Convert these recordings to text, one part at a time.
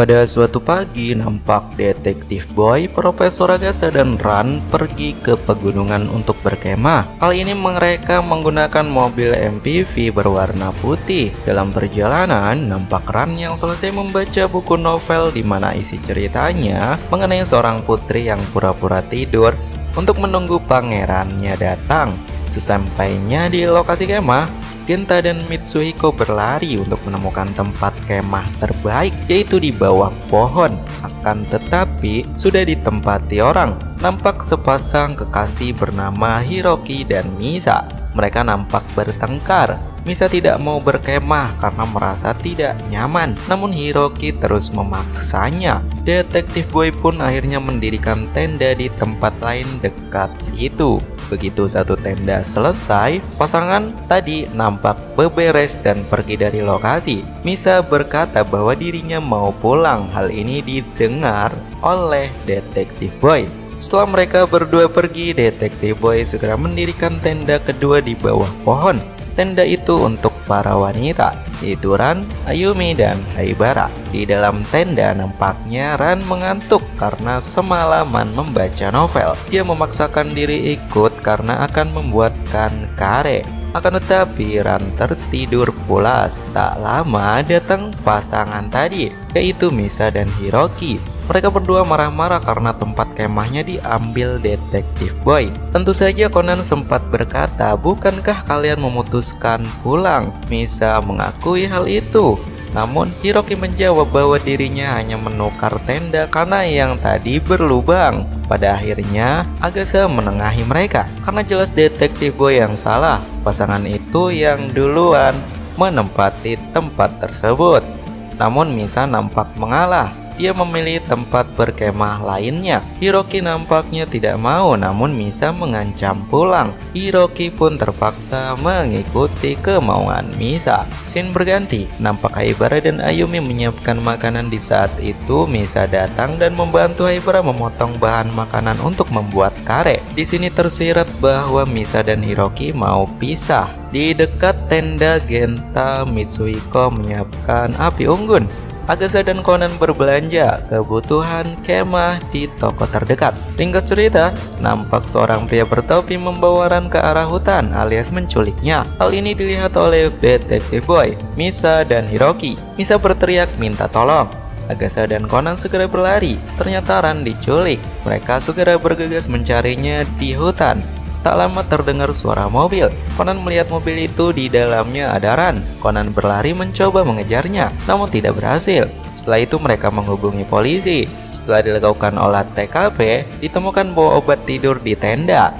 Pada suatu pagi, nampak Detektif Boy, Profesor Agatha, dan Ran pergi ke pegunungan untuk berkemah. Hal ini mereka menggunakan mobil MPV berwarna putih. Dalam perjalanan, nampak Ran yang selesai membaca buku novel di mana isi ceritanya mengenai seorang putri yang pura-pura tidur untuk menunggu pangerannya datang. Sesampainya di lokasi kemah, Genta dan Mitsuhiko berlari untuk menemukan tempat kemah terbaik, yaitu di bawah pohon. Akan tetapi sudah ditempati orang. Nampak sepasang kekasih bernama Hiroki dan Misa. Mereka nampak bertengkar. Misa tidak mau berkemah karena merasa tidak nyaman, namun Hiroki terus memaksanya. Detektif Boy pun akhirnya mendirikan tenda di tempat lain dekat situ. Begitu satu tenda selesai, pasangan tadi nampak beberes dan pergi dari lokasi. Misa berkata bahwa dirinya mau pulang. Hal ini didengar oleh Detektif Boy. Setelah mereka berdua pergi, Detektif Boy segera mendirikan tenda kedua di bawah pohon. Tenda itu untuk para wanita, yaitu Ran, Ayumi, dan Haibara. Di dalam tenda nampaknya Ran mengantuk karena semalaman membaca novel. Dia memaksakan diri ikut karena akan membuatkan kare. Akan tetapi Ran tertidur pulas. Tak lama datang pasangan tadi, yaitu Misa dan Hiroki. Mereka berdua marah-marah karena tempat kemahnya diambil Detektif Boy. Tentu saja Conan sempat berkata, "Bukankah kalian memutuskan pulang?" Misa mengakui hal itu. Namun Hiroki menjawab bahwa dirinya hanya menukar tenda karena yang tadi berlubang. Pada akhirnya Agatha menengahi mereka karena jelas Detektif Boy yang salah. Pasangan itu yang duluan menempati tempat tersebut. Namun Misa nampak mengalah. Dia memilih tempat berkemah lainnya. Hiroki nampaknya tidak mau, namun Misa mengancam pulang. Hiroki pun terpaksa mengikuti kemauan Misa. Scene berganti, nampak Haibara dan Ayumi menyiapkan makanan. Di saat itu Misa datang dan membantu Haibara memotong bahan makanan untuk membuat kare. Di sini tersirat bahwa Misa dan Hiroki mau pisah. Di dekat tenda Genta, Mitsuhiko menyiapkan api unggun. Agatha dan Conan berbelanja kebutuhan kemah di toko terdekat. Ringkas cerita, nampak seorang pria bertopi membawa Ran ke arah hutan alias menculiknya. Hal ini dilihat oleh Detektif Boy, Misa, dan Hiroki. Misa berteriak minta tolong. Agatha dan Conan segera berlari. Ternyata Ran diculik. Mereka segera bergegas mencarinya di hutan. Tak lama terdengar suara mobil. Conan melihat mobil itu, di dalamnya ada Ran. Conan berlari mencoba mengejarnya, namun tidak berhasil. Setelah itu mereka menghubungi polisi. Setelah dilakukan olah TKP, ditemukan bahwa obat tidur di tenda.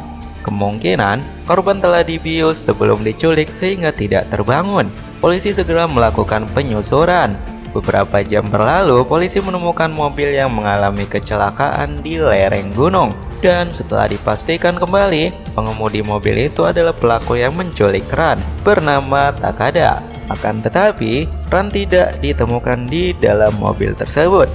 Kemungkinan korban telah dibius sebelum diculik sehingga tidak terbangun. Polisi segera melakukan penyusuran. Beberapa jam berlalu, polisi menemukan mobil yang mengalami kecelakaan di lereng gunung. Dan setelah dipastikan kembali, pengemudi mobil itu adalah pelaku yang menculik Ran, bernama Takada. Akan tetapi, Ran tidak ditemukan di dalam mobil tersebut.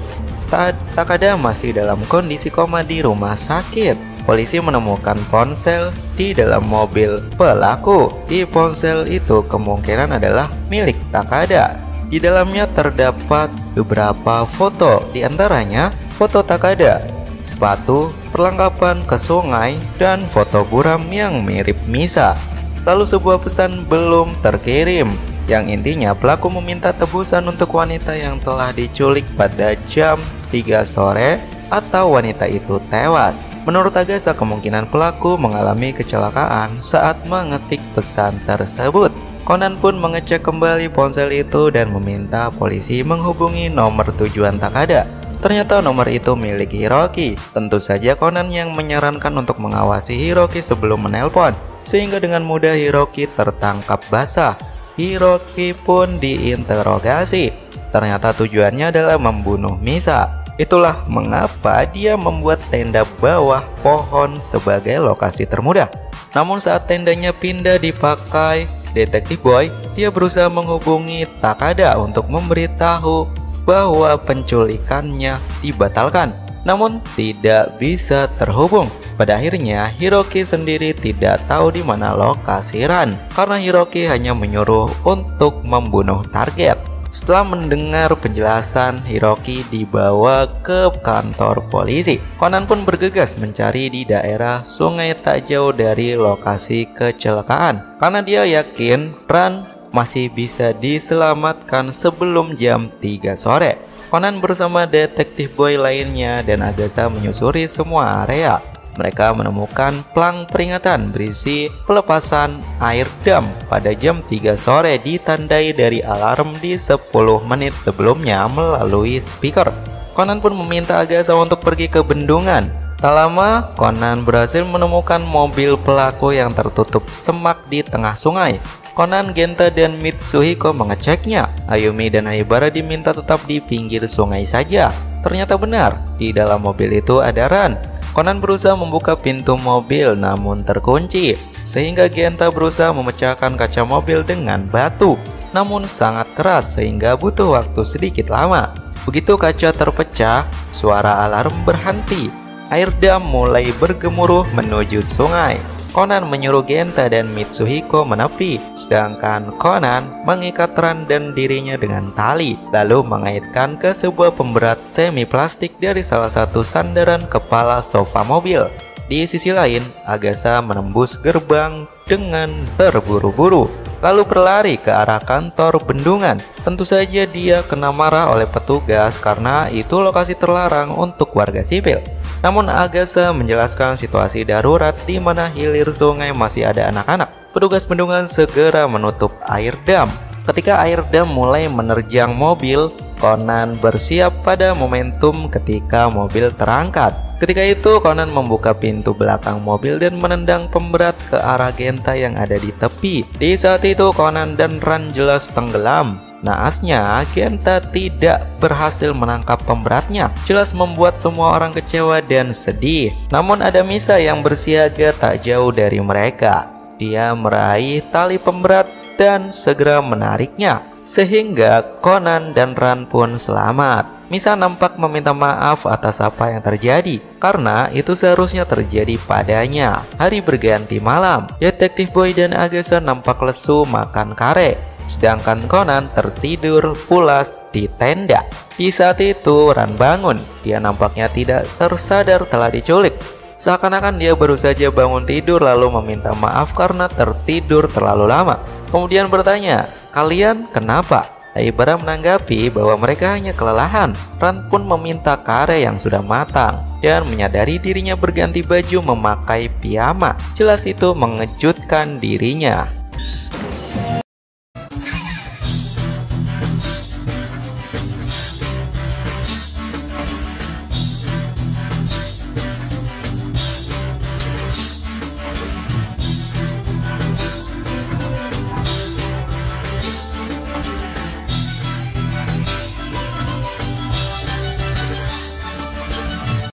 Takada masih dalam kondisi koma di rumah sakit. Polisi menemukan ponsel di dalam mobil pelaku. Di ponsel itu kemungkinan adalah milik Takada. Di dalamnya terdapat beberapa foto, di antaranya foto Takada, sepatu, perlengkapan ke sungai, dan foto buram yang mirip Misa. Lalu sebuah pesan belum terkirim, yang intinya pelaku meminta tebusan untuk wanita yang telah diculik pada jam 3 sore atau wanita itu tewas. Menurut Agatha, kemungkinan pelaku mengalami kecelakaan saat mengetik pesan tersebut. Conan pun mengecek kembali ponsel itu dan meminta polisi menghubungi nomor tujuan Takada. Ternyata nomor itu milik Hiroki. Tentu saja Conan yang menyarankan untuk mengawasi Hiroki sebelum menelpon, sehingga dengan mudah Hiroki tertangkap basah. Hiroki pun diinterogasi. Ternyata tujuannya adalah membunuh Misa. Itulah mengapa dia membuat tenda bawah pohon sebagai lokasi termudah. Namun saat tendanya pindah dipakai Detektif Boy, dia berusaha menghubungi Takada untuk memberitahu bahwa penculikannya dibatalkan, namun tidak bisa terhubung. Pada akhirnya Hiroki sendiri tidak tahu di mana lokasi Ran, karena Hiroki hanya menyuruh untuk membunuh target. Setelah mendengar penjelasan, Hiroki dibawa ke kantor polisi. Conan pun bergegas mencari di daerah sungai tak jauh dari lokasi kecelakaan, karena dia yakin Ran masih bisa diselamatkan sebelum jam 3 sore. Conan bersama detektif boy lainnya dan Agatha menyusuri semua area. Mereka menemukan plang peringatan berisi pelepasan air dam pada jam 3 sore ditandai dari alarm di 10 menit sebelumnya melalui speaker. Conan pun meminta Agatha untuk pergi ke bendungan. Tak lama, Conan berhasil menemukan mobil pelaku yang tertutup semak di tengah sungai. Conan, Genta, dan Mitsuhiko mengeceknya. Ayumi dan Aibara diminta tetap di pinggir sungai saja. Ternyata benar, di dalam mobil itu ada Ran. Conan berusaha membuka pintu mobil namun terkunci, sehingga Genta berusaha memecahkan kaca mobil dengan batu, namun sangat keras sehingga butuh waktu sedikit lama. Begitu kaca terpecah, suara alarm berhenti. Air dam mulai bergemuruh menuju sungai. Conan menyuruh Genta dan Mitsuhiko menepi, sedangkan Conan mengikat Ran dan dirinya dengan tali, lalu mengaitkan ke sebuah pemberat semi plastik dari salah satu sandaran kepala sofa mobil. Di sisi lain, Agatha menembus gerbang dengan terburu-buru, lalu berlari ke arah kantor bendungan. Tentu saja dia kena marah oleh petugas karena itu lokasi terlarang untuk warga sipil. Namun Agatha menjelaskan situasi darurat di mana hilir sungai masih ada anak-anak. Petugas bendungan segera menutup air dam. Ketika air dam mulai menerjang mobil, Conan bersiap pada momentum ketika mobil terangkat. Ketika itu Conan membuka pintu belakang mobil dan menendang pemberat ke arah Genta yang ada di tepi. Di saat itu Conan dan Ran jelas tenggelam. Naasnya, Genta tidak berhasil menangkap pemberatnya. Jelas membuat semua orang kecewa dan sedih. Namun ada Misa yang bersiaga tak jauh dari mereka. Dia meraih tali pemberat dan segera menariknya, sehingga Conan dan Ran pun selamat. Misa nampak meminta maaf atas apa yang terjadi, karena itu seharusnya terjadi padanya. Hari berganti malam, Detektif Boy dan Agatha nampak lesu makan kare, sedangkan Conan tertidur pulas di tenda. Di saat itu Ran bangun. Dia nampaknya tidak tersadar telah diculik. Seakan-akan dia baru saja bangun tidur lalu meminta maaf karena tertidur terlalu lama. Kemudian bertanya, "Kalian kenapa?" Aibara menanggapi bahwa mereka hanya kelelahan. Ran pun meminta kare yang sudah matang dan menyadari dirinya berganti baju memakai piyama. Jelas itu mengejutkan dirinya.